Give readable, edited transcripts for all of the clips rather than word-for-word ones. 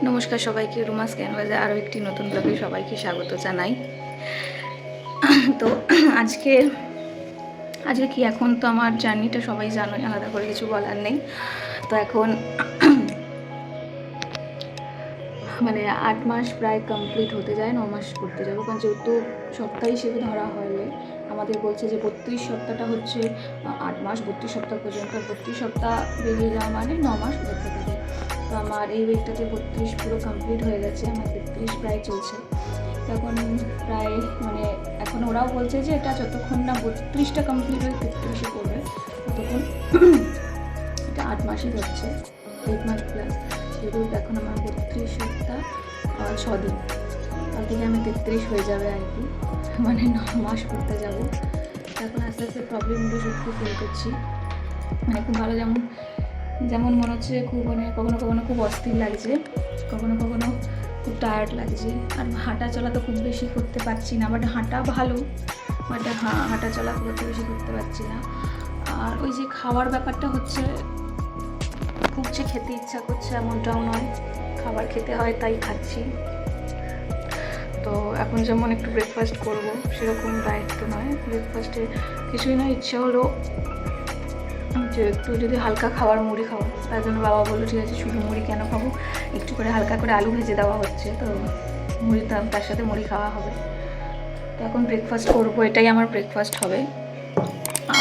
নমস্কার সবাইকে, রুমাস ক্যানভাসে আরও একটি নতুন ব্লগে সবাইকে স্বাগত জানাই। তো আজকে আজকে কি, এখন তো আমার জার্নিটা সবাই জানোই, আলাদা করে কিছু বলার নেই। তো এখন মানে 8 মাস প্রায় কমপ্লিট হতে যায়, 9 মাস করতে যাবো, কারণ যেহেতু সপ্তাহ হিসেবে ধরা হলে আমাদের বলছে যে 32 সপ্তাহটা হচ্ছে 8 মাস, 32 সপ্তাহ পর্যন্ত, 32 সপ্তাহ বেরিয়ে যাওয়া মানে 9 মাস করতে থাকে। তো আমার এই উইকটাতে 32 পুরো কমপ্লিট হয়ে গেছে, আমার 33 প্রায় চলছে। তখন প্রায় মানে এখন ওরাও বলছে যে এটা যতক্ষণ না 32টা কমপ্লিট হয়ে 33-এ পড়বে ততক্ষণ এটা 8 মাসই হচ্ছে, 8 মাস প্লাস। যেহেতু এখন আমার 32 সপ্তাহ 6 দিন, তার থেকে আমি 33 হয়ে যাবে আর কি, মানে 9 মাস করতে যাবো। এখন আস্তে আস্তে প্রবলেমগুলো সত্যি ফিল করছি, মানে খুব ভালো, যেমন যেমন মনে হচ্ছে খুব মানে কখনো কখনো খুব অস্থির লাগছে, কখনো কখনো খুব টায়ার্ড লাগছে। আর হাঁটা চলা তো খুব বেশি করতে পারছি না, বাট হাঁটা ভালো, বাট হাঁটা চলা খুব একটা বেশি করতে পারছি না। আর ওই যে খাওয়ার ব্যাপারটা হচ্ছে, খুব যে খেতে ইচ্ছা করছে এমনটাও নয়, খাবার খেতে হয় তাই খাচ্ছি। তো এখন যেমন একটু ব্রেকফাস্ট করব, সেরকম ডায়েট তো নয়, ব্রেকফাস্টে কিছুই না, ইচ্ছা হলো যে একটু যদি হালকা খাবার, মুড়ি খাওয়া। তার জন্য বাবা বললো ঠিক আছে, শুধু মুড়ি কেন খাবো, একটু করে হালকা করে আলু ভেজে দেওয়া হচ্ছে, তো মুড়ি তার সাথে মুড়ি খাওয়া হবে। তো এখন ব্রেকফাস্ট করবো, এটাই আমার ব্রেকফাস্ট হবে।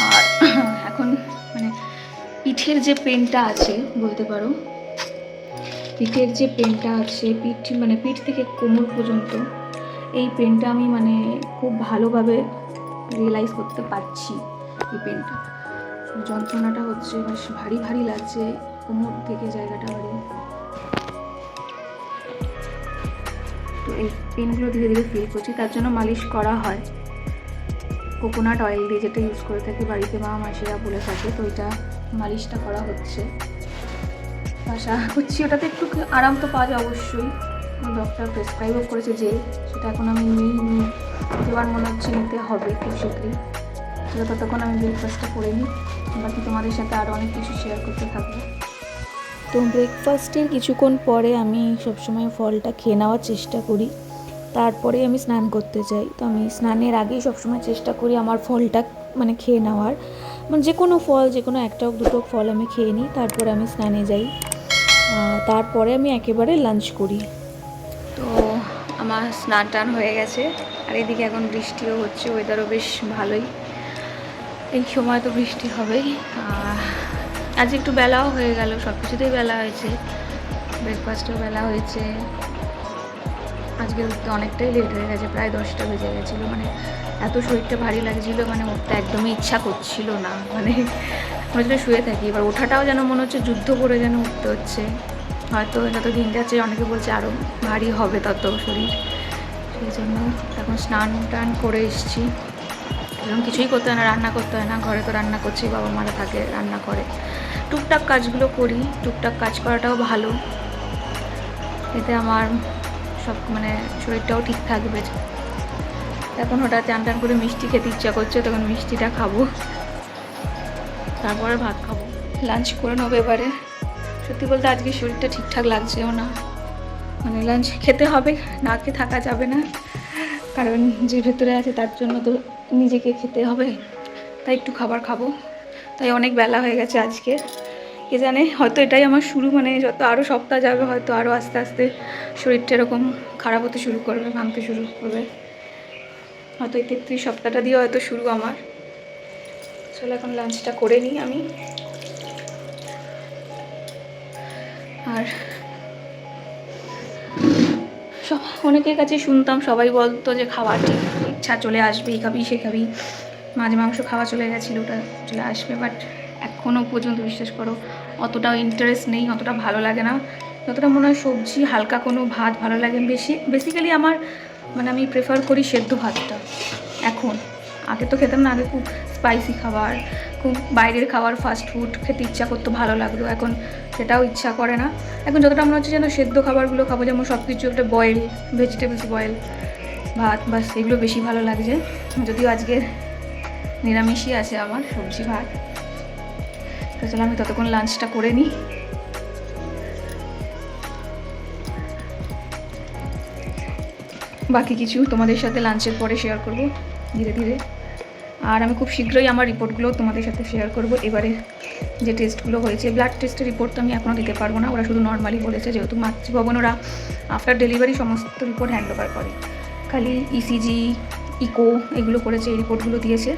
আর এখন মানে পিঠের যে পেনটা আছে বলতে পারো, পিঠের যে পেনটা আছে, পিঠ থেকে কোমর পর্যন্ত এই পেনটা আমি মানে খুব ভালোভাবে রিয়েলাইজ করতে পারছি। এই পেনটা, যন্ত্রণাটা হচ্ছে, বেশ ভারী ভারী লাগছে, কোমর থেকে জায়গাটা ভারী। তো এই পেনগুলো ধীরে ধীরে ফিল করছি, তার জন্য মালিশ করা হয় কোকোনাট অয়েল দিয়ে, যেটা ইউজ করে থাকি বাড়িতে, মা মাসিরা বলে থাকে। তো এটা মালিশটা করা হচ্ছে, আশা করছি ওটাতে একটু আরাম তো পাওয়া যায় অবশ্যই। ডক্টর প্রেসক্রাইবও করেছে যে, সেটা এখন আমি নিইনি, এবার মনে হচ্ছে নিতে হবে খুব শীঘ্রই। সেটা ততক্ষণ আমি ব্রেকফাস্টটা করে নিই, বাকি তোমাদের সাথে আরও অনেক কিছু শেয়ার করতে থাকবো। তো ব্রেকফাস্টের কিছুক্ষণ পরে আমি সবসময় ফলটা খেয়ে নেওয়ার চেষ্টা করি, তারপরে আমি স্নান করতে যাই। তো আমি স্নানের আগেই সবসময় চেষ্টা করি আমার ফলটা মানে খেয়ে নেওয়ার, মানে যে কোনো ফল, যে কোনো একটা দুটো ফল আমি খেয়ে নিই, তারপরে আমি স্নানে যাই, তারপরে আমি একেবারে লাঞ্চ করি। তো আমার স্নান টান হয়ে গেছে, আর এদিকে এখন বৃষ্টিও হচ্ছে, ওয়েদারও বেশ ভালোই, এই সময় তো বৃষ্টি হবেই। আজ একটু বেলাও হয়ে গেল, সব কিছুতেই বেলা হয়েছে, ব্রেকফাস্টেও বেলা হয়েছে। আজকে উঠতে অনেকটাই লেট হয়ে গেছে, প্রায় 10টা বেজে গেছিলো, মানে এত শরীরটা ভারী লাগছিলো, মানে উঠতে একদমই ইচ্ছা করছিল না, মানে মনে হচ্ছে শুয়ে থাকি। এবার ওঠাটাও যেন মনে হচ্ছে যুদ্ধ করে যেন উঠতে হচ্ছে, হয়তো যত দিন যাচ্ছে অনেকে বলছে আরও ভারী হবে তত শরীর, সেই জন্য এখন স্নান টান করে এসেছি। এরকম কিছুই করতে হয় না, রান্না করতে হয় না, ঘরে তো রান্না করছি, বাবা মারা থাকে, রান্না করে, টুকটাক কাজগুলো করি। টুকটাক কাজ করাটাও ভালো, এতে আমার সব মানে শরীরটাও ঠিক থাকবে। এখন হঠাৎ চান টান করে মিষ্টি খেতে ইচ্ছা করছে, তখন মিষ্টিটা খাবো, তারপরে ভাত খাবো, লাঞ্চ করে নেবো এবারে। সত্যি বলতে আজকে শরীরটা ঠিকঠাক লাগছেও না, মানে লাঞ্চ খেতে হবে, না খেয়ে থাকা যাবে না, কারণ যে ভেতরে আছে তার জন্য তো নিজেকে খেতে হবে, তাই একটু খাবার খাবো। তাই অনেক বেলা হয়ে গেছে আজকে, কে জানে হয়তো এটাই আমার শুরু, মানে যত আরও সপ্তাহ যাবে হয়তো আরও আস্তে আস্তে শরীরটা এরকম খারাপ হতে শুরু করবে, ভাঙতে শুরু করবে, হয়তো এই 33 সপ্তাহটা দিয়ে হয়তো শুরু আমার। চলো এখন লাঞ্চটা করে নিই আমি। আর সব অনেকের কাছে শুনতাম, সবাই বলতো যে খাবার ঠিক ইচ্ছা চলে আসবে, এই খাবি সে খাবি, মাছ মাংস খাওয়া চলে গেছিলো, ওটা চলে আসবে, বাট এখনও পর্যন্ত বিশ্বাস করো অতটাও ইন্টারেস্ট নেই, অতটা ভালো লাগে না, যতটা মনে হয় সবজি হালকা কোনো ভাত ভালো লাগে। বেসিক্যালি আমার মানে আমি প্রেফার করি সেদ্ধ ভাতটা এখন, আগে তো খেতাম না, আগে খুব স্পাইসি খাবার, খুব বাইরের খাবার, ফাস্ট ফুড খেতে ইচ্ছা করতো, ভালো লাগতো, এখন সেটাও ইচ্ছা করে না। এখন যতটা মনে হচ্ছে যেন সেদ্ধ খাবারগুলো খাবো, যেমন সব কিছু একটা বয়েল, ভেজিটেবলস বয়েল ভাত, বাস এগুলো বেশি ভালো লাগছে। যদিও আজকে নিরামিষই আছে আমার, সবজি ভাত। তো চলো আমি ততক্ষণ লাঞ্চটা করে নিই। বাকি কিছু তোমাদের সাথে লাঞ্চের পরে শেয়ার করব ধীরে ধীরে। আর আমি খুব শীঘ্রই আমার রিপোর্টগুলো তোমাদের সাথে শেয়ার করব। এবারে যে টেস্টগুলো হয়েছে, ব্লাড টেস্টের রিপোর্ট তো আমি এখনও দিতে পারবো না, ওরা শুধু নর্মালি বলেছে, যেহেতু মাতৃভবন ওরা আফটার ডেলিভারি সমস্ত রিপোর্ট হ্যান্ড ওভার করে, খালি ইসিজি ইকো এগুলো করেছে, এই রিপোর্টগুলো দিয়েছে,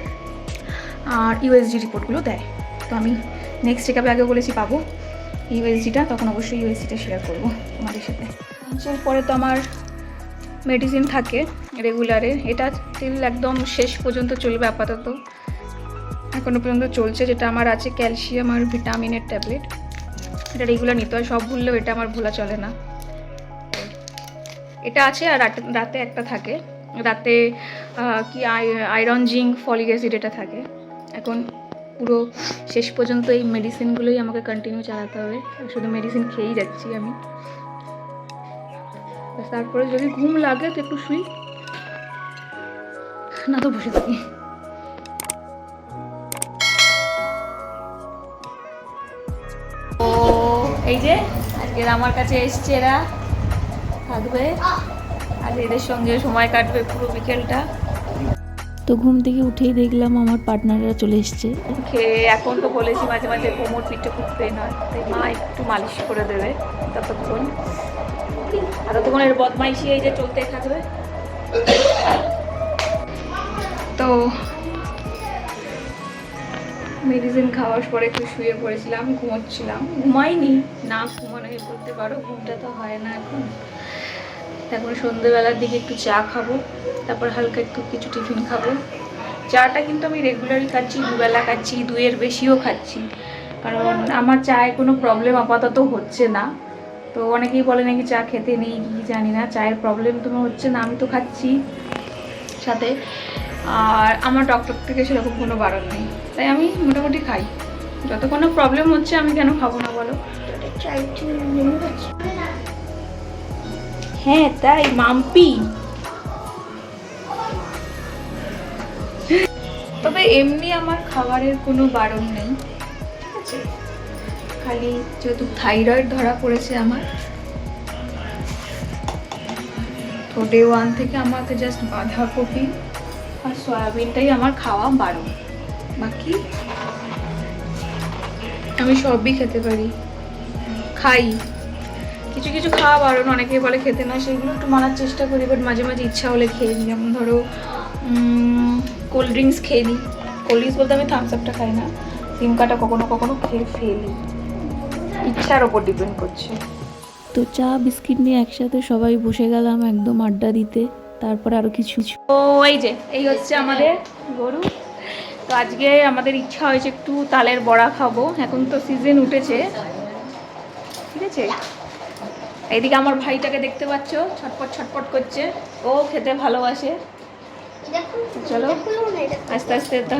আর ইউএসজি রিপোর্টগুলো দেয়। তো আমি নেক্সট চেকআপে আগেও বলেছি পাবো ইউএসজিটা, তখন অবশ্যই ইউএসজিটা শেয়ার করবো তোমাদের সাথে। লাঞ্চের পরে তো আমার মেডিসিন থাকে রেগুলারে, এটা টিল একদম শেষ পর্যন্ত চলবে আপাতত, এখনও পর্যন্ত চলছে। যেটা আমার আছে ক্যালসিয়াম আর ভিটামিনের ট্যাবলেট, এটা রেগুলার নিতে হয়, সব ভুললেও এটা আমার ভোলা চলে না। এটা আছে, আর রাতে একটা থাকে, রাতে কি আয়রন জিঙ্ক ফলিক অ্যাসিড এটা থাকে। এখন পুরো শেষ পর্যন্ত এই মেডিসিনগুলোই আমাকে কন্টিনিউ চালাতে হবে, শুধু মেডিসিন খেয়েই যাচ্ছি আমি। তারপরে যদি ঘুম লাগে তো একটু শুই, না তো বসে থাকি। ও এই যে আজকে আমার কাছে এসছে, এরা থাকবে আর এদের সঙ্গে সময় কাটবে পুরো বিকেলটা। তো ঘুম থেকে উঠেই দেখলাম আমার পার্টনাররা চলে এসছে। খেয়ে এখন তো বলেছি মাঝে মাঝে কোমর পিঠে খুব পেন হয়, তাই মা একটু মালিশ করে দেবে ততক্ষণ, আর ততক্ষণ এর বদমাইশি এই যে চলতেই থাকবে। তো মেডিসিন খাওয়ার পরে একটু শুয়ে পড়েছিলাম, ঘুমোচ্ছিলাম, ঘুমাইনি না, ঘুমানো বলতে পারো, ঘুমটা তো হয় না এখন। এখন সন্ধ্যেবেলার দিকে একটু চা খাবো, তারপর হালকা একটু কিছু টিফিন খাবো। চাটা কিন্তু আমি রেগুলারই খাচ্ছি, দুবেলা খাচ্ছি, দুইয়ের বেশিও খাচ্ছি, কারণ আমার চায়ে কোনো প্রবলেম আপাতত হচ্ছে না। তো অনেকেই বলে নাকি চা খেতে নেই, কি জানি না, চায়ের প্রবলেম তো হচ্ছে না, আমি তো খাচ্ছি সাথে, আর আমার ডক্টর থেকে সেরকম কোনো বারণ নেই, তাই আমি মোটামুটি খাই। যত কোনো প্রবলেম হচ্ছে আমি কেন খাবো না বলো? হ্যাঁ তাই মাম্পি। তবে এমনি আমার খাবারের কোনো বারণ নেই, ঠিক আছে, খালি যেহেতু থাইরয়েড ধরা পড়েছে আমার, তো ডে 1 থেকে আমাকে জাস্ট বাঁধাকপি আর সয়াবিনটাই আমার খাওয়া বারণ, বাকি আমি সবই খেতে পারি, খাই। কিছু কিছু খাওয়া বারণ, অনেকেই বলে খেতে না, সেগুলো একটু মানার চেষ্টা করি, বাট মাঝে মাঝে ইচ্ছা হলে খেয়ে নিই। যেমন ধরো কোল্ড ড্রিঙ্কস খেয়ে নিই, কোল্ড ড্রিঙ্কস বলতে আমি থামস আপটা খাই না, সিমকাটা কখনো কখনো খেয়ে ফেলি, ইচ্ছার ওপর ডিপেন্ড করছে। তো চা বিস্কিট নিয়ে একসাথে সবাই বসে গেলাম একদম আড্ডা দিতে। তারপরে আরও কিছু তো এই যে এই হচ্ছে আমাদের গরু। তো আজকে আমাদের ইচ্ছা হয়েছে একটু তালের বড়া খাবো, এখন তো সিজন উঠেছে, ঠিক আছে। এইদিকে আমার ভাইটাকে দেখতে পাচ্ছ, ছটপট ছটপট করছে, ও খেতে ভালোবাসে। চলো আস্তে আস্তে তা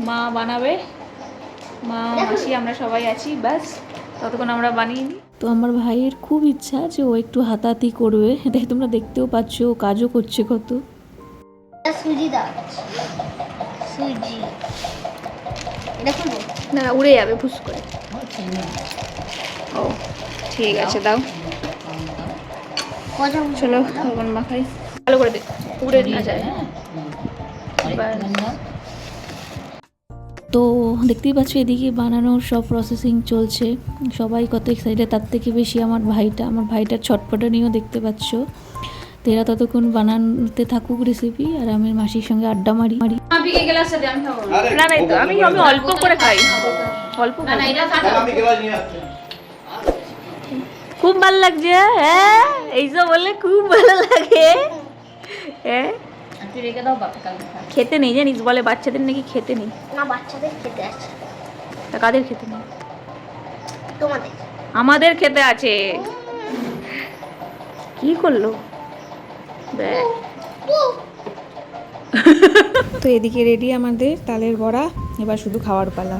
মা বানাবে, মা মাসি আমরা সবাই আছি, ব্যাস ততক্ষণ আমরা বানিয়ে নিই। তো আমার ভাইয়ের খুব ইচ্ছা যে ও একটু হাতাহাতি করবে, দেখ তোমরা দেখতেও পাচ্ছ ও কাজও করছে কত। সুজি দাও, সুজি দেখুন না উড়ে যাবে ভুস করে। ও ঠিক আছে দাও, কত চলো লবণ মাখাই, ভালো করে দে, উড়ে না যায়। তো দেখতেই পাচ্ছ এদিকে বানানোর সব প্রসেসিং চলছে, সবাই কত এক্সাইটেড, তার থেকে বেশি আমার ভাইটার ছটপটা নিয়েও দেখতে পাচ্ছ। তো এরা ততক্ষণ বানাতে থাকুক রেসিপি, আর আমি মাসির সঙ্গে আড্ডা মারি। না না তো আমি অল্প করে খাই, অল্প খুব ভালো লাগছে, হ্যাঁ এইসব বললে খুব ভালো লাগে, হ্যাঁ খেতে নেই জানিস, বলে বাচ্চাদের নাকি খেতে নেই, না বাচ্চাদের খেতে আছে, তা কাদের খেতে নেই? তোমাদের আমাদের খেতে আছে। কি করলো তো এদিকে রেডি আমাদের তালের বড়া, এবার শুধু খাওয়ার পালা।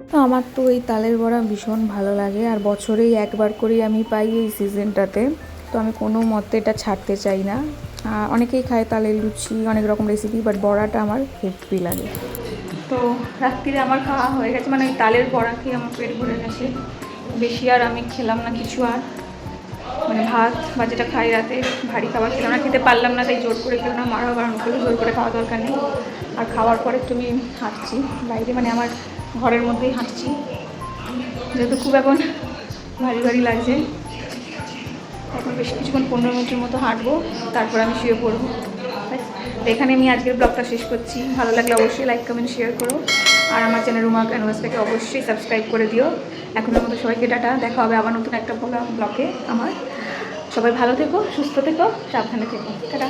তো আমার তো এই তালের বড়া ভীষণ ভালো লাগে, আর বছরেই একবার করেই আমি পাই এই সিজনটাতে, তো আমি কোনো মতে এটা ছাড়তে চাই না। অনেকেই খায় তালের লুচি, অনেক রকম রেসিপি, বাট বড়াটা আমার হেভি লাগে। তো রাত্রিরে আমার খাওয়া হয়ে গেছে, মানে ওই তালের বড়া খেয়ে আমার পেট ভরে গেছে, বেশি আর আমি খেলাম না কিছু। আর মানে ভাত বা যেটা খাই রাতে ভারী খাবার খেলাম না, খেতে পারলাম না, তাই জোর করে খেলো না, মারাও বারণ করলো জোর করে খাওয়া দরকার নেই। আর খাওয়ার পরে একটু আমি হাঁটছি বাইরে, মানে আমার ঘরের মধ্যেই হাঁটছি, যেহেতু খুব এখন ভারী ভারী লাগছে। এখন বেশ কিছুক্ষণ 15 মিনিটের মতো হাঁটবো, তারপর আমি শুয়ে পড়বো। তো এখানে আমি আজকের ব্লগটা শেষ করছি। ভালো লাগলে অবশ্যই লাইক কমেন্ট শেয়ার করো, আর আমার চ্যানেল রুমা ক্যানভাসটাকে অবশ্যই সাবস্ক্রাইব করে দিও। এখনের মতো সবাইকে টাটা, দেখা হবে আবার নতুন একটা ব্লগে আমার। সবাই ভালো থেকো, সুস্থ থেকো, সাবধানে থেকো, টাটা।